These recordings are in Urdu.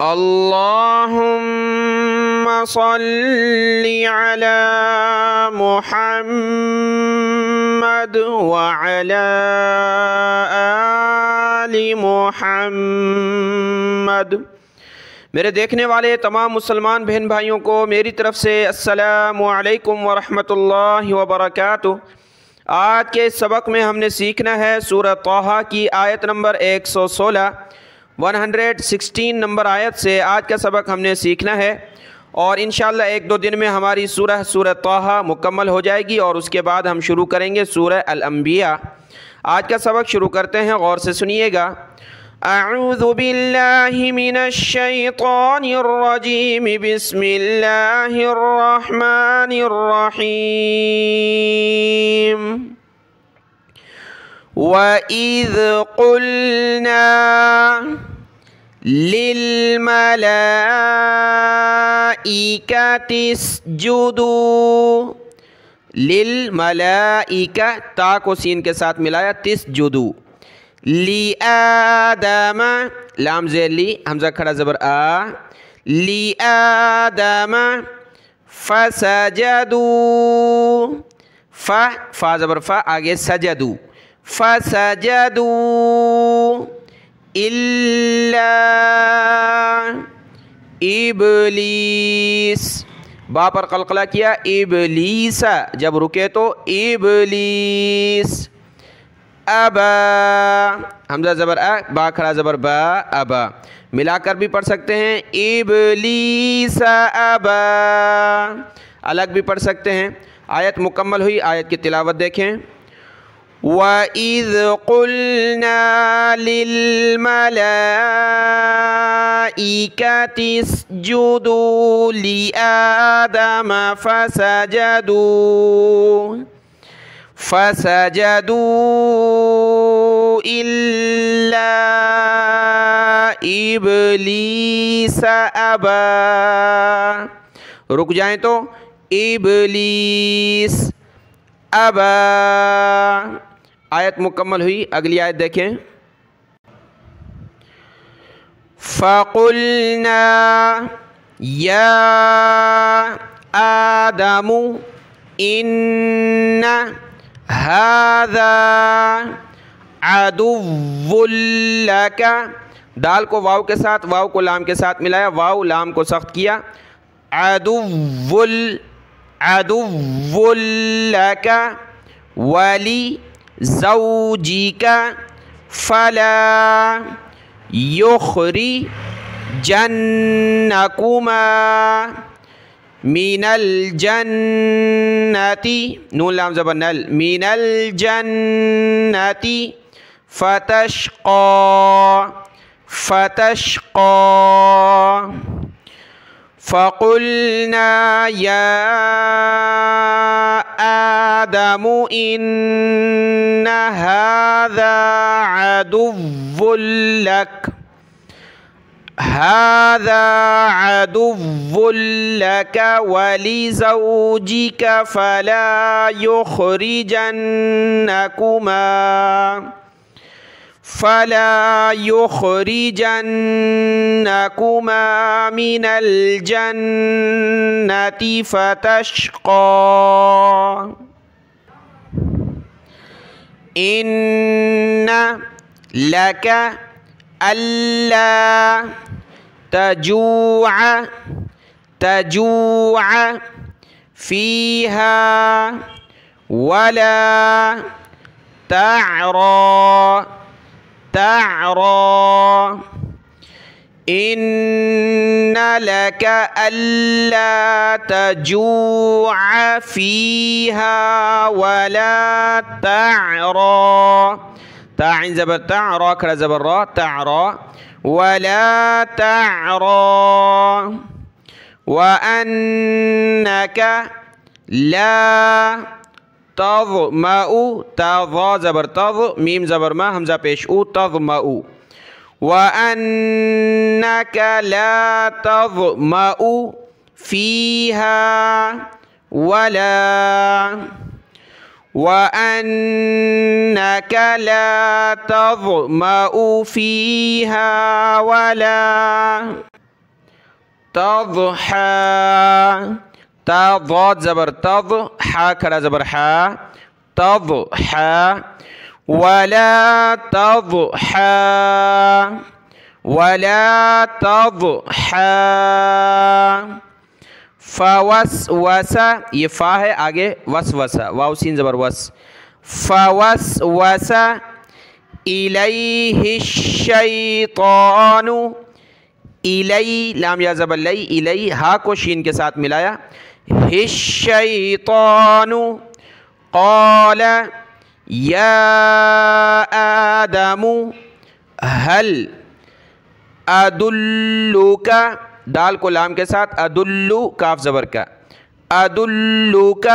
اللہم صلی علی محمد وعلی آل محمد۔ میرے دیکھنے والے تمام مسلمان بہن بھائیوں کو میری طرف سے السلام علیکم ورحمۃ اللہ وبرکاتہ۔ آج کے اس سبق میں ہم نے سیکھنا ہے سورہ طٰہٰ کی آیت نمبر 116 116 نمبر آیت سے آج کا سبق ہم نے سیکھنا ہے، اور انشاءاللہ ایک دو دن میں ہماری سورہ طٰہٰ مکمل ہو جائے گی، اور اس کے بعد ہم شروع کریں گے سورہ الانبیاء۔ آج کا سبق شروع کرتے ہیں، غور سے سنیے گا۔ اعوذ باللہ من الشیطان الرجیم، بسم اللہ الرحمن الرحیم۔ وَإِذْ قُلْنَا لِلْمَلَائِكَةِ اسْجُدُوا، لِلْمَلَائِكَةِ تا کو سین کے ساتھ ملایا، تسجدو، لِآدَمَ لام زیر لی، حمزہ کھڑا زبر آ، لِآدَمَ فَسَجَدُوا، فا زبر فا، آگے سجدو، فَسَجَدُوا إِلَّا إِبْلِيسَ، با پر قلقلہ کیا، ابلیس، جب رکے تو ابلیس، ابا، حمزہ زبر آ، با کھڑا زبر با، ابا، ملا کر بھی پڑھ سکتے ہیں، ابلیس ابا، الگ بھی پڑھ سکتے ہیں۔ آیت مکمل ہوئی، آیت کی تلاوت دیکھیں۔ وَإِذْ قُلْنَا لِلْمَلَائِكَةِ اسْجُدُوا لِآدَمَ فَسَجَدُوا إِلَّا إِبْلِيسَ أَبَى، رک جائیں تو ابلیس ابا۔ آیت مکمل ہوئی، اگلی آیت دیکھیں۔ فَقُلْنَا يَا آدَمُ إِنَّ هَذَا عَدُوٌّ لَكَ، دال کو واو کے ساتھ، واو کو لام کے ساتھ ملایا، واو لام کو سخت کیا، عَدُوٌّ لَكَ وَلِزَوْجِكَ فَلَا يُخْرِجَنَّكُمَا مِنَ الْجَنَّةِ، نون لام زبر نل، مِنَ الْجَنَّةِ فَتَشْقَى فَقُلْنَا يَا آدَمُ إِنَّ هَذَا عَدُوٌّ لَكَ وَلِزَوْجِكَ فَلَا يُخْرِجَنَّكُمَا مِنَ الْجَنَّةِ فَتَشْقَى إِنَّ لَكَ أَلَّا تَجُوعَ فِيهَا وَلَا تَعْرَى، إِنَّ لَكَ أَلَّا تَجُوعَ فِيهَا وَلَا تَعْرَى، تعین زبر تا، را کھڑا زبر را، تعرى، وَلَا تَعْرَى وَأَنَّكَ لَا تَظْمَأُ، تا زبر تظ، میم زبر ما، حمزہ پیش او، تظمأ، وَأَنَّكَ لَا تَظْمَأُ فِيهَا وَأَنَّكَ لَا تَظْمَأُ فِيهَا وَلَا تضحى تا ضاد زبر تض حا کھڑا زبر حا تضحى ولا تضحى ولا تضحى فوسوس یہ فا ہے آگے وسوسہ واو سین زبر وس فوسوس الیہ الشیطان الی لام یا زبر لی الی ہا کو شین کے ساتھ ملایا الشیطان قال یا آدم هل ادلک دال کو لام کے ساتھ ادلو کاف زبر کا ادلک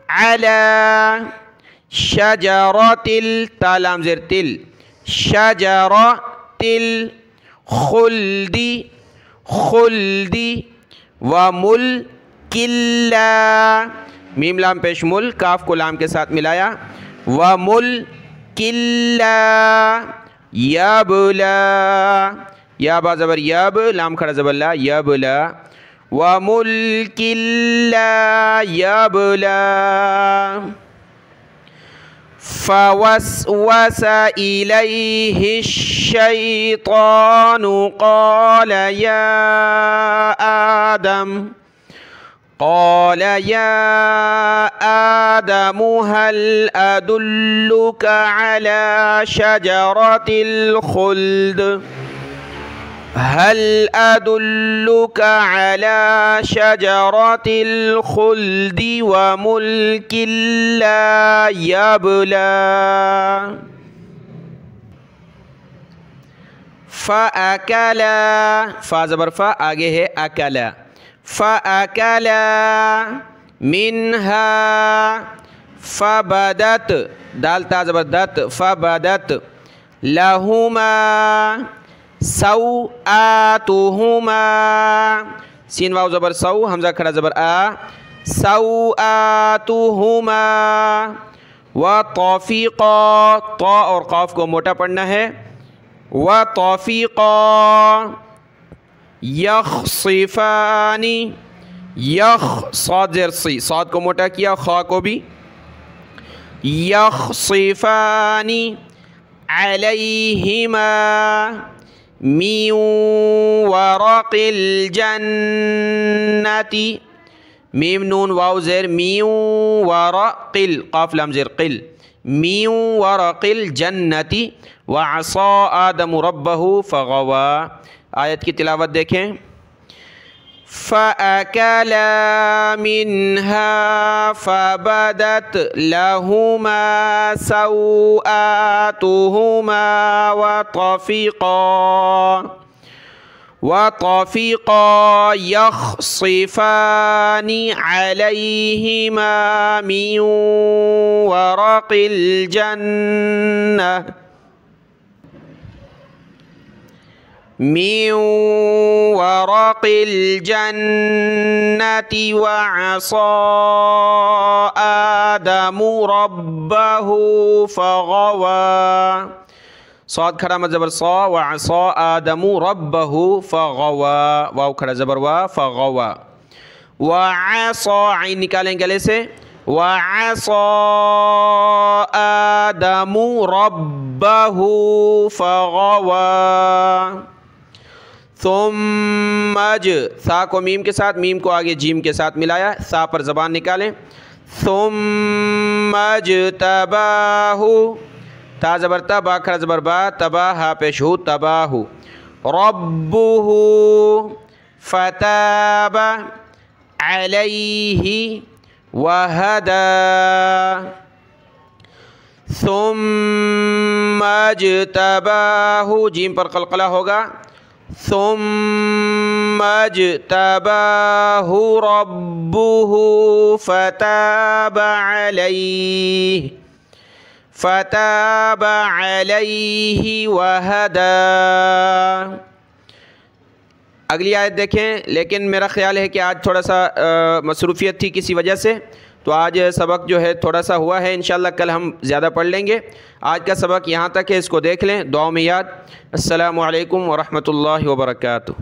علی شجرۃ تا لام زیر تل شجرۃ الخلد خلد وملک لا میم لام پیش مل کاف کو لام کے ساتھ ملایا وملک لا یبلا یا با زبر یب لام کھڑا زبر لا یبلا وملک لا یبلا فوسوس إليه الشيطان قال يا آدم هل أدلك على شجرة الخلد هل أدلك على شجرة الخلد وملك لا يبلى فأكلا فا زبر فا آگے ہے أكلا فأكلا منها فبدت دال تا زبر دت فبدت لهما سوآتهما سین واو زبر سو حمزہ کھڑا زبر آ سوآتهما وطفقا طا اور قاف کو موٹا پڑھنا ہے وطفقا یخصفان صاد زیر سی صاد کو موٹا کیا خا کو بھی یخصفان علیہما من ورق الجنة میم نون واو زیر من ورق قاف لام زیر قل من ورق الجنة وعصى آدم ربه فغوى آیت کی تلاوت دیکھیں فأكلا منها فبدت لهما سوآتهما وطفقا يخصفان عليهما من ورق الجنة وعصى آدم ربه فغوى صاد کھڑا مد زبر صا وعصى آدم ربه فغوى واو کھڑا زبر وا فغوى وعصى عین نکالیں گلے سے وعصى آدم ربه فغوى ثم ثا کو میم کے ساتھ میم کو آگے جیم کے ساتھ ملایا ثا پر زبان نکالیں ثم اجتباہ تا زبر تا با کھڑا زبر با تبا ہا پیش ہو تباہ ربہ فتاب علیہ وہدا ثم اجتباہ جیم پر قلقلہ ہوگا ثم اجتباہ ربہ فتاب علیہ وہدا اگلی آیت دیکھیں لیکن میرا خیال ہے کہ آج تھوڑا سا مصروفیت تھی کسی وجہ سے تو آج سبق جو ہے تھوڑا سا ہوا ہے انشاءاللہ کل ہم زیادہ پڑھ لیں گے آج کا سبق یہاں تک ہے اس کو دیکھ لیں دعاؤں میں یاد السلام علیکم ورحمۃ اللہ وبرکاتہ